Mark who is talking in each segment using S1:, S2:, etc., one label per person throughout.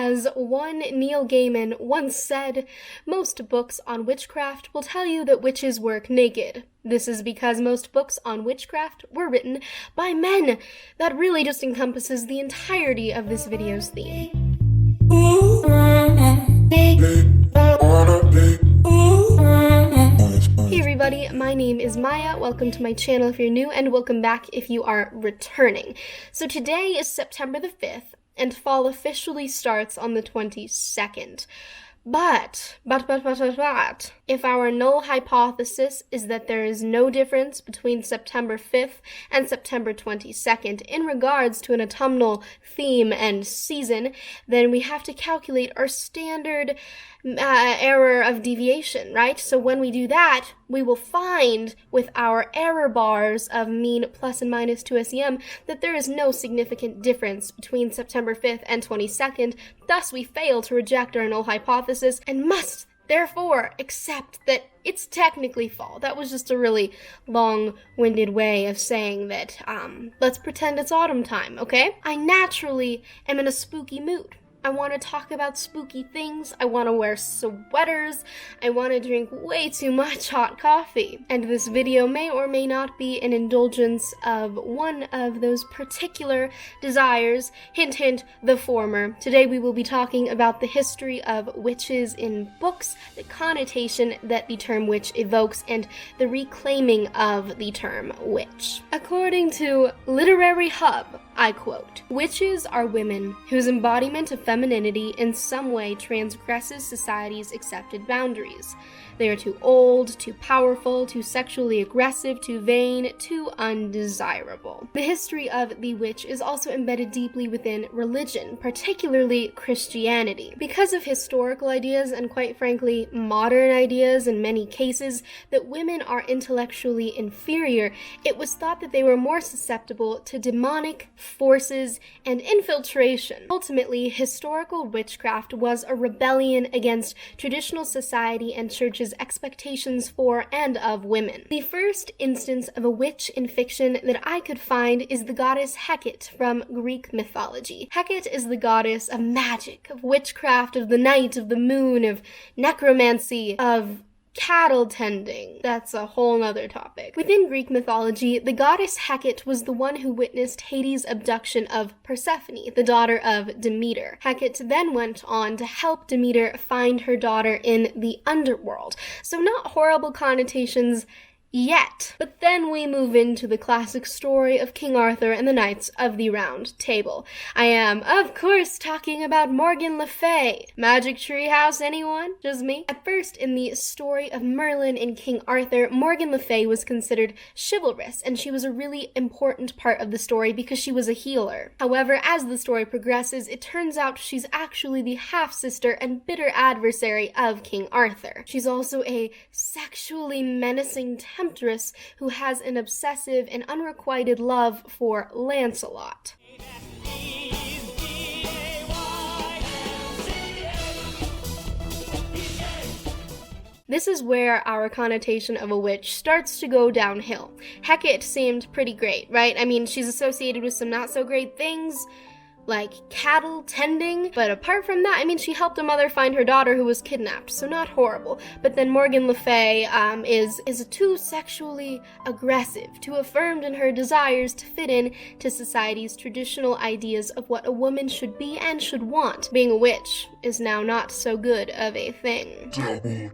S1: As one Neil Gaiman once said, most books on witchcraft will tell you that witches work naked. This is because most books on witchcraft were written by men. That really just encompasses the entirety of this video's theme. Hey everybody, my name is Maya. Welcome to my channel if you're new, and welcome back if you are returning. So today is September the 5th, and fall officially starts on the 22nd. But, if our null hypothesis is that there is no difference between September 5th and September 22nd in regards to an autumnal theme and season, then we have to calculate our standard error of deviation, right? So when we do that, we will find with our error bars of mean plus and minus 2 SEM that there is no significant difference between September 5th and 22nd. Thus, we fail to reject our null hypothesis and must therefore accept that it's technically fall. That was just a really long-winded way of saying that, let's pretend it's autumn time, okay? I naturally am in a spooky mood. I want to talk about spooky things, I want to wear sweaters, I want to drink way too much hot coffee. And this video may or may not be an indulgence of one of those particular desires, hint hint, the former. Today we will be talking about the history of witches in books, the connotation that the term witch evokes, and the reclaiming of the term witch. According to Literary Hub, I quote, "Witches are women whose embodiment of femininity in some way transgresses society's accepted boundaries. They are too old, too powerful, too sexually aggressive, too vain, too undesirable." The history of the witch is also embedded deeply within religion, particularly Christianity. Because of historical ideas and, quite frankly, modern ideas in many cases that women are intellectually inferior, it was thought that they were more susceptible to demonic forces and infiltration. Ultimately, historical witchcraft was a rebellion against traditional society and churches' expectations for and of women. The first instance of a witch in fiction that I could find is the goddess Hecate from Greek mythology. Hecate is the goddess of magic, of witchcraft, of the night, of the moon, of necromancy, of cattle tending. That's a whole nother topic. Within Greek mythology, the goddess Hecate was the one who witnessed Hades' abduction of Persephone, the daughter of Demeter. Hecate then went on to help Demeter find her daughter in the underworld. So not horrible connotations yet. But then we move into the classic story of King Arthur and the Knights of the Round Table. I am, of course, talking about Morgan Le Fay. Magic Tree House, anyone? Just me? At first, in the story of Merlin and King Arthur, Morgan Le Fay was considered chivalrous, and she was a really important part of the story because she was a healer. However, as the story progresses, it turns out she's actually the half-sister and bitter adversary of King Arthur. She's also a sexually menacing temptress who has an obsessive and unrequited love for Lancelot. This is where our connotation of a witch starts to go downhill. Hecate seemed pretty great, right? I mean, she's associated with some not so great things, like cattle tending, but apart from that, I mean, she helped a mother find her daughter who was kidnapped, so not horrible. But then Morgan Le Fay is too sexually aggressive, too affirmed in her desires to fit in to society's traditional ideas of what a woman should be and should want. Being a witch is now not so good of a thing.
S2: Double,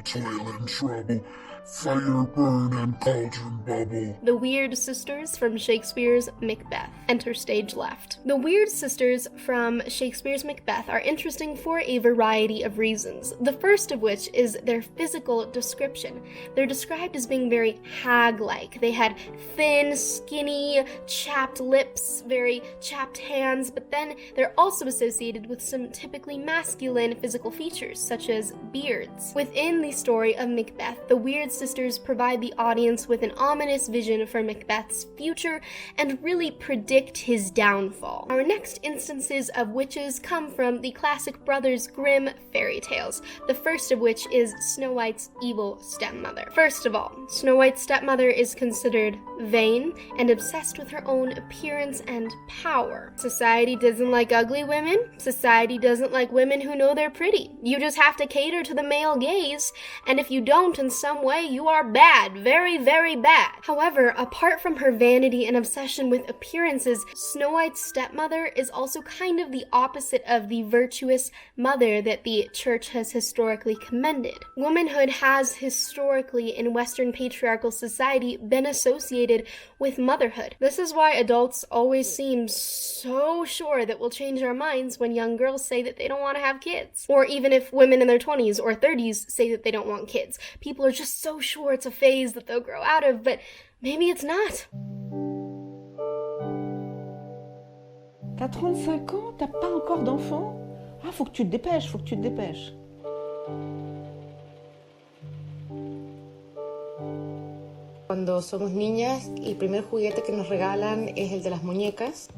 S2: toil and trouble. Fire burn and cauldron bubble.
S1: The Weird Sisters from Shakespeare's Macbeth. Enter stage left. The Weird Sisters from Shakespeare's Macbeth are interesting for a variety of reasons. The first of which is their physical description. They're described as being very hag-like. They had thin, skinny, chapped lips, very chapped hands, but then they're also associated with some typically masculine physical features, such as beards. Within the story of Macbeth, the Weird sisters provide the audience with an ominous vision for Macbeth's future and really predict his downfall. Our next instances of witches come from the classic Brothers Grimm fairy tales, the first of which is Snow White's evil stepmother. First of all, Snow White's stepmother is considered vain and obsessed with her own appearance and power. Society doesn't like ugly women. Society doesn't like women who know they're pretty. You just have to cater to the male gaze, and if you don't in some way, you are bad. Very, very bad. However, apart from her vanity and obsession with appearances, Snow White's stepmother is also kind of the opposite of the virtuous mother that the church has historically commended. Womanhood has historically in Western patriarchal society been associated with motherhood. This is why adults always seem so sure that we'll change our minds when young girls say that they don't want to have kids. Or even if women in their 20s or 30s say that they don't want kids. People are just so sure it's a phase that they'll grow out of, but maybe it's not.
S3: T'as 35 ans, t'as pas encore d'enfant? Ah, faut que tu te dépêches, faut que tu te dépêches.
S4: Cuando somos niñas, el primer juguete que nos regalan es el de las muñecas.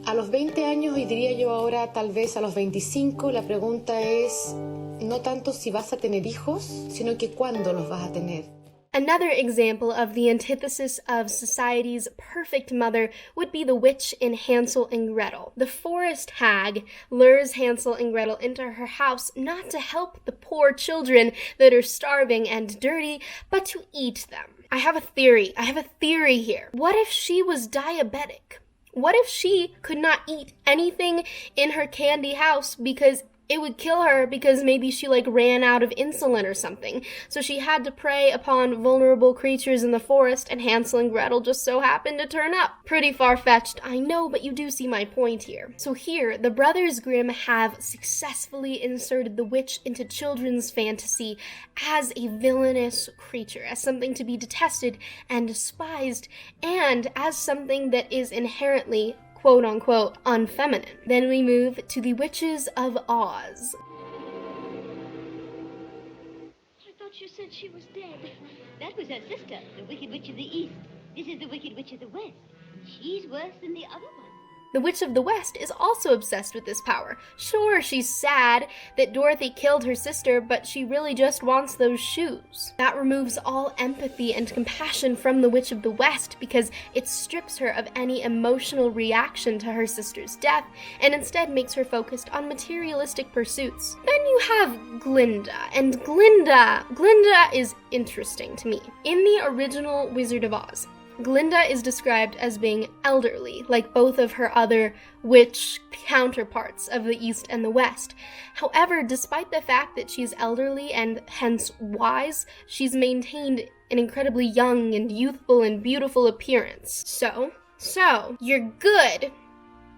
S4: A los 20 años, y diría yo ahora tal vez a los 25, la pregunta es no tanto si vas a tener hijos, sino que cuándo los vas a tener.
S1: Another example of the antithesis of society's perfect mother would be the witch in Hansel and Gretel. The forest hag lures Hansel and Gretel into her house not to help the poor children that are starving and dirty, but to eat them. I have a theory here. What if she was diabetic? What if she could not eat anything in her candy house because it would kill her because maybe she ran out of insulin or something. So she had to prey upon vulnerable creatures in the forest, and Hansel and Gretel just so happened to turn up. Pretty far-fetched, I know, but you do see my point here. So here, the Brothers Grimm have successfully inserted the witch into children's fantasy as a villainous creature, as something to be detested and despised, and as something that is inherently quote-unquote unfeminine. Then we move to the Witches of Oz.
S5: I thought you said she was dead. That was her sister, the Wicked Witch of the East. This is the Wicked Witch of the West. She's worse than the other one.
S1: The Witch of the West is also obsessed with this power. Sure, she's sad that Dorothy killed her sister, but she really just wants those shoes. That removes all empathy and compassion from the Witch of the West because it strips her of any emotional reaction to her sister's death and instead makes her focused on materialistic pursuits. Then you have Glinda, and Glinda is interesting to me. In the original Wizard of Oz, Glinda is described as being elderly, like both of her other witch counterparts of the East and the West. However, despite the fact that she's elderly and hence wise, she's maintained an incredibly young and youthful and beautiful appearance. So, you're good.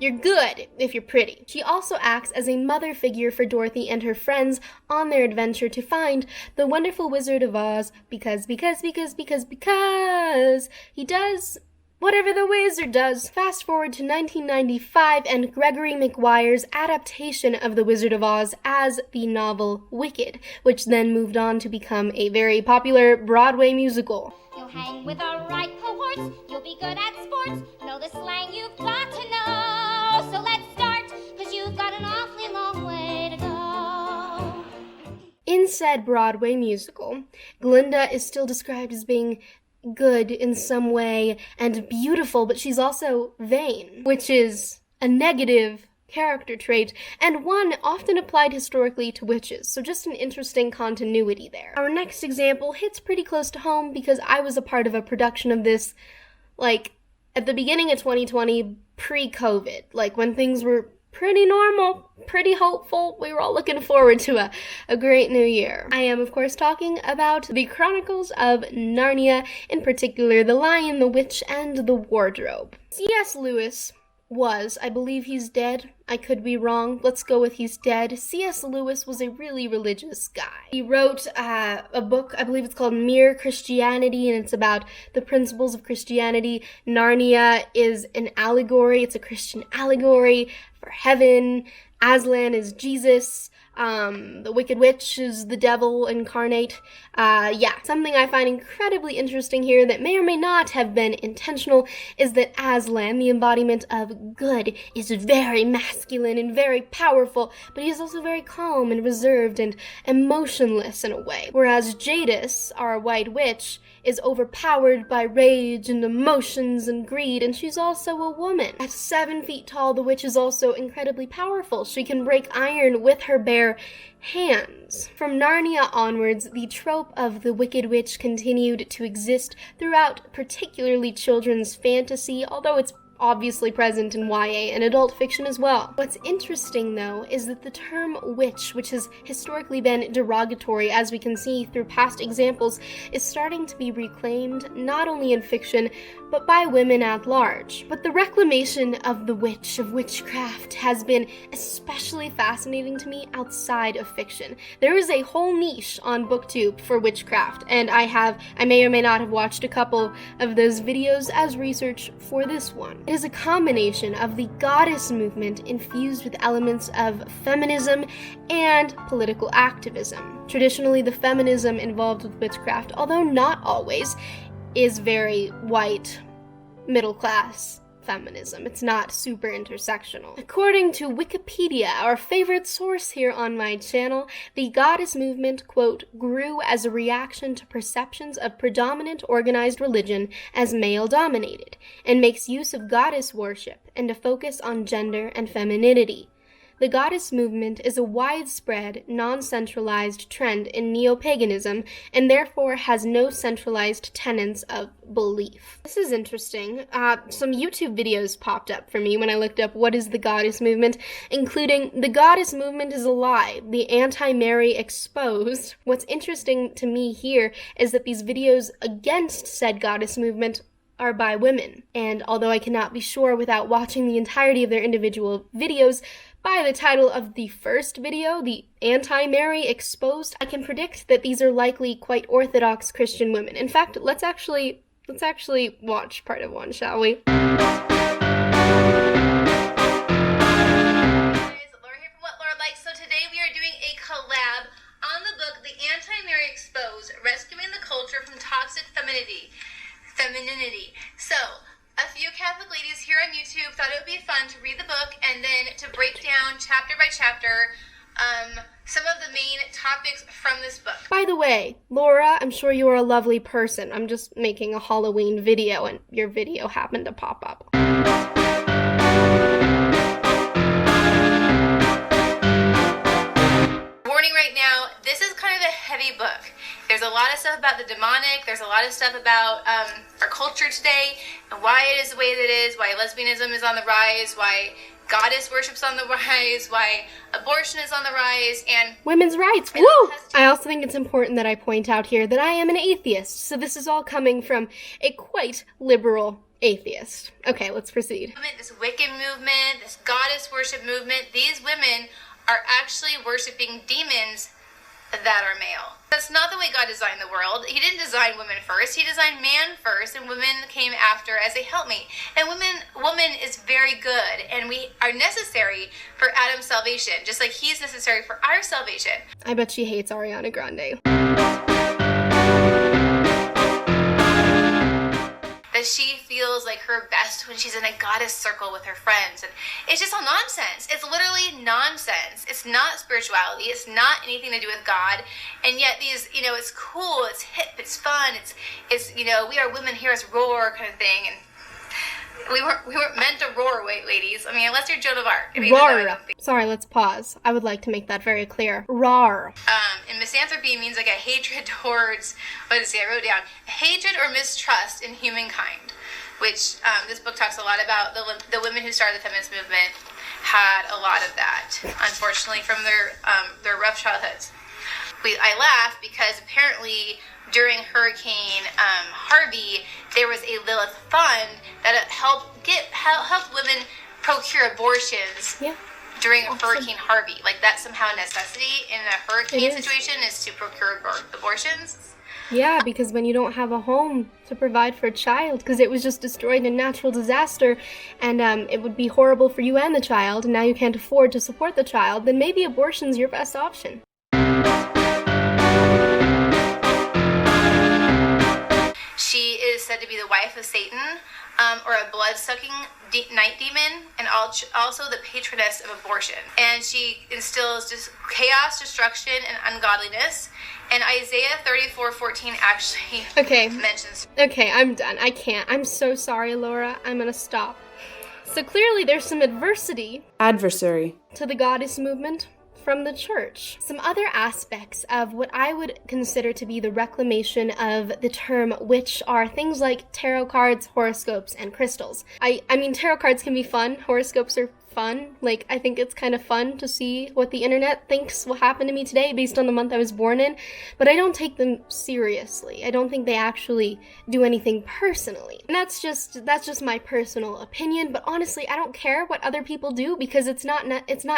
S1: You're good if you're pretty. She also acts as a mother figure for Dorothy and her friends on their adventure to find the wonderful Wizard of Oz because he does whatever the wizard does. Fast forward to 1995 and Gregory Maguire's adaptation of The Wizard of Oz as the novel Wicked, which then moved on to become a very popular Broadway musical.
S5: You'll hang with the right cohorts, you'll be good at sports, know the slang you've got to know. So let's start, cause you've got an awfully long way to go.
S1: In said Broadway musical, Glinda is still described as being good in some way and beautiful, but she's also vain, which is a negative character trait, and one often applied historically to witches, so just an interesting continuity there. Our next example hits pretty close to home because I was a part of a production of this, at the beginning of 2020, pre-COVID, when things were pretty normal, pretty hopeful. We were all looking forward to a great new year. I am, of course, talking about the Chronicles of Narnia, in particular, The Lion, the Witch, and the Wardrobe. C.S. Lewis was, I believe he's dead. I could be wrong. Let's go with he's dead. C.S. Lewis was a really religious guy. He wrote a book, I believe it's called Mere Christianity, and it's about the principles of Christianity. Narnia is an allegory. It's a Christian allegory for heaven. Aslan is Jesus. The Wicked Witch is the devil incarnate. Something I find incredibly interesting here that may or may not have been intentional is that Aslan, the embodiment of good, is very masculine and very powerful, but he is also very calm and reserved and emotionless in a way. Whereas Jadis, our White Witch, is overpowered by rage and emotions and greed, and she's also a woman. At 7 feet tall, the witch is also incredibly powerful. She can break iron with her bare hands. From Narnia onwards, the trope of the Wicked Witch continued to exist throughout particularly children's fantasy, although it's obviously present in YA and adult fiction as well. What's interesting, though, is that the term witch, which has historically been derogatory, as we can see through past examples, is starting to be reclaimed not only in fiction, but by women at large. But the reclamation of the witch, of witchcraft, has been especially fascinating to me outside of fiction. There is a whole niche on BookTube for witchcraft, and I may or may not have watched a couple of those videos as research for this one. It is a combination of the goddess movement infused with elements of feminism and political activism. Traditionally, the feminism involved with witchcraft, although not always, is very white, middle-class feminism. It's not super intersectional. According to Wikipedia, our favorite source here on my channel, the goddess movement, quote, grew as a reaction to perceptions of predominant organized religion as male-dominated, and makes use of goddess worship and a focus on gender and femininity. The goddess movement is a widespread, non-centralized trend in neo-paganism, and therefore has no centralized tenets of belief. This is interesting. Some YouTube videos popped up for me when I looked up what is the goddess movement, including the goddess movement is a lie, the anti-Mary exposed. What's interesting to me here is that these videos against said goddess movement are by women, and although I cannot be sure without watching the entirety of their individual videos, by the title of the first video, the anti-Mary exposed, I can predict that these are likely quite orthodox Christian women. In fact, let's actually watch part of one, shall we?
S6: Laura here from What Laura Likes. So today we are doing a collab on the book The Anti-Mary Exposed, Rescuing the Culture from Toxic Femininity. So, a few Catholic ladies here on YouTube thought it would be fun to read the book and then to break down chapter by chapter some of the main topics from this book.
S1: By the way, Laura, I'm sure you are a lovely person. I'm just making a Halloween video and your video happened to pop up.
S6: Warning right now, this is kind of a heavy book. There's a lot of stuff about the demonic, there's a lot of stuff about our culture today, and why it is the way that it is, why lesbianism is on the rise, why goddess worship's on the rise, why abortion is on the rise, and
S1: women's rights, woo! I also think it's important that I point out here that I am an atheist, so this is all coming from a quite liberal atheist. Okay, let's proceed.
S6: This Wiccan movement, this goddess worship movement, these women are actually worshiping demons that are male. That's not the way God designed the world. He didn't design women first. He designed man first, and women came after as a helpmate. And woman is very good, and we are necessary for Adam's salvation, just like he's necessary for our salvation.
S1: I bet she hates Ariana Grande.
S6: That she feels like her best when she's in a goddess circle with her friends, and it's just all nonsense. It's literally nonsense. It's not spirituality. It's not anything to do with God, and yet these, it's cool, it's hip, it's fun, it's we are women, heroes, roar kind of thing, and we weren't meant to roar, ladies. I mean, unless you're Joan of Arc.
S1: Roar. Sorry, let's pause. I would like to make that very clear. Roar.
S6: And misanthropy means like a hatred towards, I wrote down, hatred or mistrust in humankind, which this book talks a lot about. The women who started the feminist movement had a lot of that, unfortunately, from their rough childhoods. I laugh because apparently during Hurricane Harvey, there was a Lilith fund that helped women procure abortions during Hurricane Harvey. Like, that's somehow a necessity in a hurricane situation is to procure abortions.
S1: Yeah, because when you don't have a home to provide for a child, because it was just destroyed in a natural disaster, and it would be horrible for you and the child, and now you can't afford to support the child, then maybe abortion's your best option.
S6: She is said to be the wife of Satan, or a blood-sucking night demon, and also the patroness of abortion. And she instills just chaos, destruction, and ungodliness. And Isaiah 34:14 actually mentions...
S1: Okay, I'm done. I can't. I'm so sorry, Laura. I'm gonna stop. So clearly there's some
S7: Adversary.
S1: to the goddess movement from the church. Some other aspects of what I would consider to be the reclamation of the term witch are things like tarot cards, horoscopes, and crystals. I mean, tarot cards can be fun. Horoscopes are fun. Like, I think it's kind of fun to see what the internet thinks will happen to me today based on the month I was born in, but I don't take them seriously. I don't think they actually do anything personally. And that's just my personal opinion, but honestly, I don't care what other people do because it's not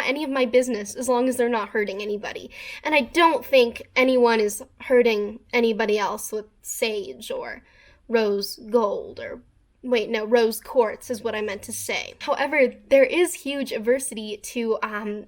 S1: any of my business as long as they're not hurting anybody. And I don't think anyone is hurting anybody else with sage or rose gold or rose quartz is what I meant to say. However, there is huge aversity to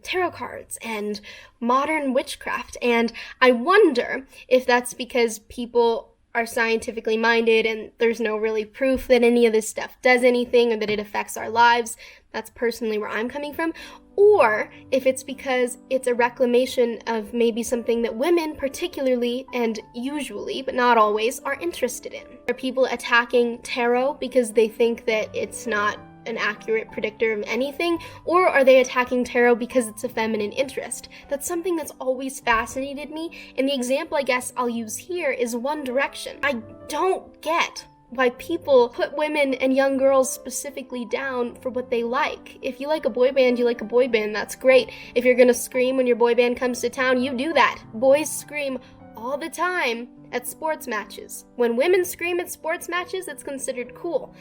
S1: tarot cards and modern witchcraft, and I wonder if that's because people are scientifically minded and there's no really proof that any of this stuff does anything or that it affects our lives. That's personally where I'm coming from. Or if it's because it's a reclamation of maybe something that women particularly and usually, but not always, are interested in. Are people attacking tarot because they think that it's not an accurate predictor of anything? Or are they attacking tarot because it's a feminine interest? That's something that's always fascinated me, and the example I guess I'll use here is One Direction. I don't get why people put women and young girls specifically down for what they like. If you like a boy band, you like a boy band, that's great. If you're gonna scream when your boy band comes to town, you do that. Boys scream all the time at sports matches. When women scream at sports matches, it's considered cool.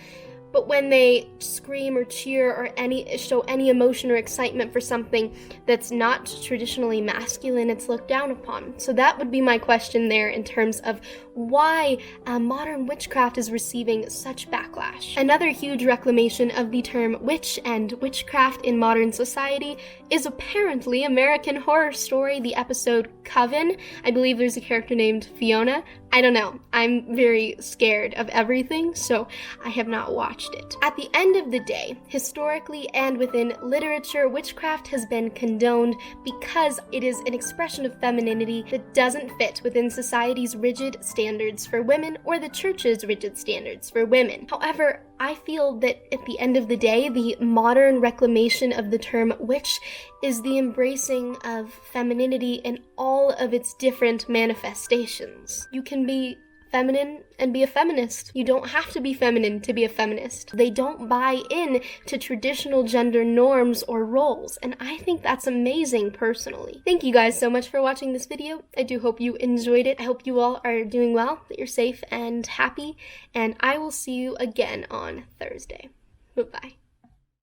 S1: But when they scream or cheer or show any emotion or excitement for something that's not traditionally masculine, it's looked down upon. So that would be my question there in terms of why modern witchcraft is receiving such backlash. Another huge reclamation of the term witch and witchcraft in modern society is apparently American Horror Story, the episode Coven. I believe there's a character named Fiona. I don't know. I'm very scared of everything, so I have not watched it. At the end of the day, historically and within literature, witchcraft has been condoned because it is an expression of femininity that doesn't fit within society's rigid standards for women or the church's rigid standards for women. However, I feel that at the end of the day, the modern reclamation of the term witch is the embracing of femininity in all of its different manifestations. You can be feminine and be a feminist. You don't have to be feminine to be a feminist. They don't buy in to traditional gender norms or roles, and I think that's amazing personally. Thank you guys so much for watching this video. I do hope you enjoyed it. I hope you all are doing well, that you're safe and happy, and I will see you again on Thursday. Bye-bye.